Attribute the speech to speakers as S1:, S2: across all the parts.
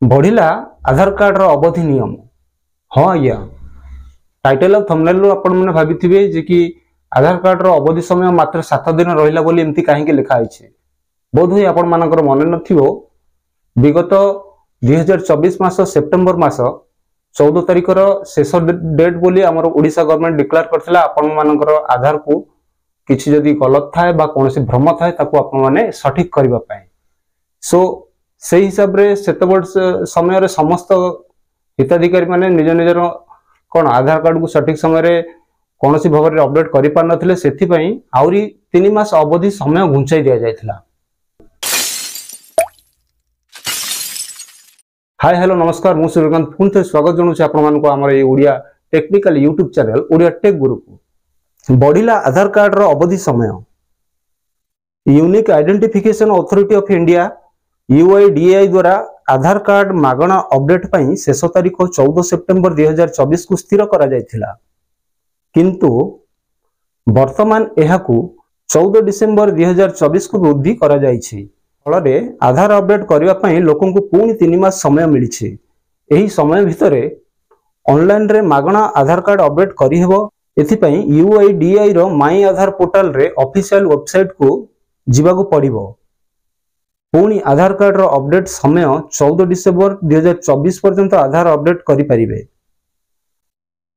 S1: बढ़िला Aadhaar card रो अवधि नियम। हाँ आज्ञा, टाइटल और थंबनेल रो आपण माने भाबिथिबे जे कि आधार कार्ड रो अवधि समय मात्र 7 दिन रहिला बोली एमती काहेकि लिखा आइछे। बोध होय आपण मानकर मन नथिबो विगत 2024 मास सेप्टेम्बर मास 14 तारिख रो शेष डेट बोली हमर ओडिसा गवर्नमेंट डिक्लेयर करथिला आपण मानकर आधार को किछि जदी गलत थाए बा कोनोसी भ्रम थाए ताको आपण माने सठिक करबा पाए। सो से हिसाब रे सेतबड़ समय रे समस्त हिताधिकारी माने निज निजर कोन आधार कार्ड को सठिक समय रे कोनोसी भाव रे अपडेट करि पार नथिले, सेथि पई आउरी 3 मास अवधि समय घुंचाई दिया जायथिला। हाय हेलो नमस्कार, मु सूर्यकांत पुन थे स्वागत जणुछि आपण मानको हमर ए Odia technical YouTube channel Odia tech Guru को। बढ़िला आधार कार्ड रो अवधि समय। Unique identification authority of India UIDAI द्वारा आधार कार्ड मागणा अपडेट पई शेष तारिख 14 सेप्टेम्बर 2024 को स्थिर करा जायथिला, किंतु वर्तमान एहाकू 14 डिसेम्बर 2024 को वृद्धि करा जायछि। फलरे आधार अपडेट करबा पई लोकन को पुनी 3 मास समय मिलिछि। एही समय भितरे ऑनलाइन रे मागणा आधार कार्ड अपडेट करि हेबो। एथि पई UIDAI रो माई आधार पोर्टल रे ऑफिशियल वेबसाइट को जिबागु पड़िबो। पुणी आधार कार्ड रो अपडेट समय 14 डिसेम्बर 2024 पर्यंत आधार अपडेट करि परिबे।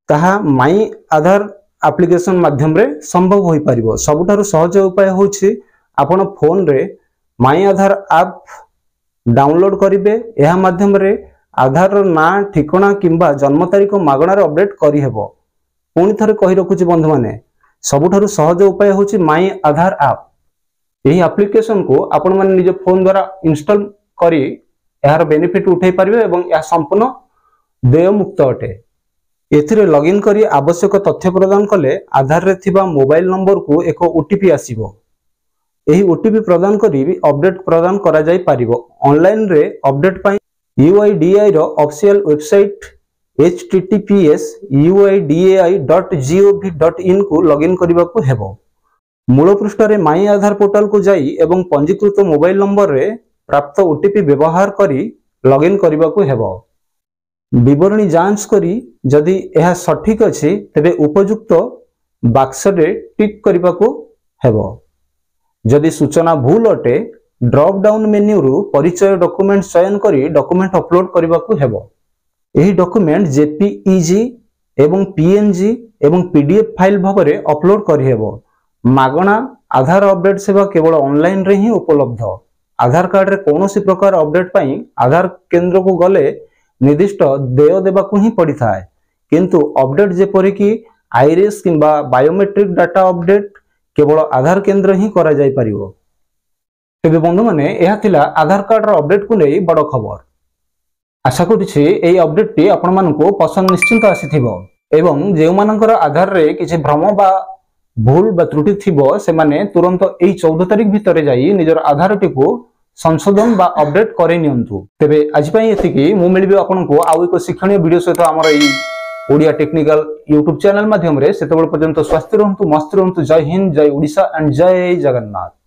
S1: ताहा माई आधार एप्लीकेशन माध्यम रे संभव होई परिबो। सबुठारु सहज उपाय होछि आपण फोन रे माई आधार ऐप डाउनलोड करिवे। एहा माध्यम रे आधार रो ना ठिकाना किंबा जन्म तारीख मागणा रे अपडेट करि हेबो। पुणी थरे कहि रखुछि बंधु माने, सबुठारु सहज उपाय होछि माई आधार ऐप। यही एप्लीकेशन को आपण माने निज फोन द्वारा इंस्टॉल करी यार बेनिफिट उठाई परिबे एवं या संपूर्ण देय मुक्त अटे। एथिरे लॉगिन करी आवश्यक तथ्य प्रदान कले आधार रे थिबा मोबाइल नंबर को एक ओटीपी आसीबो। एही ओटीपी प्रदान करी अपडेट प्रदान करा जाय परिबो। ऑनलाइन रे अपडेट पई UIDAI रो ऑफिशियल वेबसाइट https uidai.gov.in को लॉगिन करबा को हेबो। मूल पृष्ठ रे माई आधार पोर्टल को जाई एवं पंजीकृत मोबाइल नंबर रे प्राप्त ओटीपी व्यवहार करी लॉगिन करबा को हेबो। विवरणी जांच करी जदि यह सठिक अछि तबे उपयुक्त बॉक्स रे टिक करबा को हेबो। जदि सूचना भूल अटे ड्रॉप डाउन मेन्यू रु परिचय डॉक्यूमेंट चयन करी डॉक्यूमेंट अपलोड करबा को हेबो। एही डॉक्यूमेंट JPEG एवं PNG एवं PDF फाइल भाव रे अपलोड करि हेबो। मागणा आधार अपडेट सेवा केवल ऑनलाइन रे ही उपलब्ध। आधार कार्ड रे कोनोसी प्रकार अपडेट पई आधार केंद्र को गले निर्दिष्ट देय देबा को ही पड़ी थाए, किंतु अपडेट जेपरि कि आईरिस किंबा बायोमेट्रिक डाटा अपडेट केवल आधार केंद्र ही करा जाय परिबो। तेबे बंधु माने एहा थिला आधार कार्ड रो अपडेट को नै बड़ खबर। आशा करूछि एई अपडेट टी आपण मानको पसंद निश्चिंत आसीथिबो एवं जे मानकर आधार रे किछि भ्रम बा भूल बा त्रुटि थिबो से माने तुरंत एई 14 तारिख भितरे जाई निजर आधार टी को संशोधन बा अपडेट करे नियंतु। तेबे आज पई एतिकी मु मिलबे आपनको आउ एक शिक्षणीय वीडियो सहित हमर एई ओडिया टेक्निकल यूट्यूब चैनल माध्यम रे। सेतबेल पर्यंत स्वास्थ्य रहंतु, मस्त रहंतु। जय हिंद, जय ओडिशा एंड जय जगन्नाथ।